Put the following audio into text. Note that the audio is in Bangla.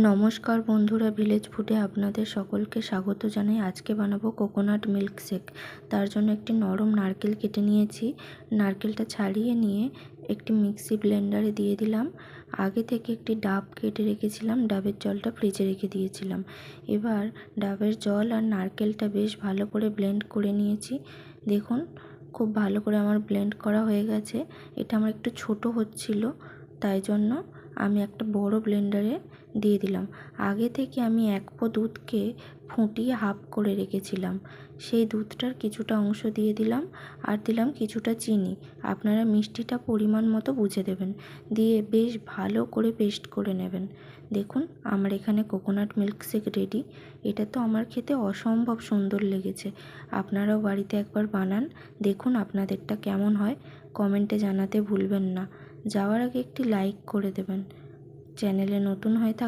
নমস্কার বন্ধুরা, ভিলেজ ফুডে আপনাদের সকলকে স্বাগত জানাই। আজকে বানাবো কোকোনাট মিল্ক শেক। তার জন্য একটি নরম নারকেল কেটে নিয়েছি। নারকেলটা ছাড়িয়ে নিয়ে একটি মিক্সি ব্লেন্ডারে দিয়ে দিলাম। আগে থেকে একটি ডাব কেটে রেখেছিলাম, ডাবের জলটা ফ্রিজে রেখে দিয়েছিলাম। এবার ডাবের জল আর নারকেলটা বেশ ভালো করে ব্লেন্ড করে নিয়েছি। দেখুন, খুব ভালো করে আমার ব্লেন্ড করা হয়ে গেছে। এটা আমার একটু ছোট হচ্ছিল, তাই জন্য আমি একটা বড় ব্লেন্ডারে দিয়ে দিলাম। আগে থেকে আমি 1 পো দুধকে ফুটিয়ে হাফ করে রেখেছিলাম, সেই দুধটার কিছুটা অংশ দিয়ে দিলাম আর দিলাম কিছুটা চিনি। আপনারা মিষ্টিটা পরিমাণ মতো বুঝে দেবেন, দিয়ে বেশ ভালো করে পেস্ট করে নেবেন। দেখুন, আমার এখানে কোকোনাট মিল্ক শেক রেডি। এটা তো আমার খেতে অসম্ভব সুন্দর লেগেছে। আপনারাও বাড়িতে একবার বানান, দেখুন আপনাদেরটা কেমন হয়। কমেন্টে জানাতে ভুলবেন না। যাওয়ার আগে একটি লাইক করে দেবেন। চ্যানেলে নতুন হয়ে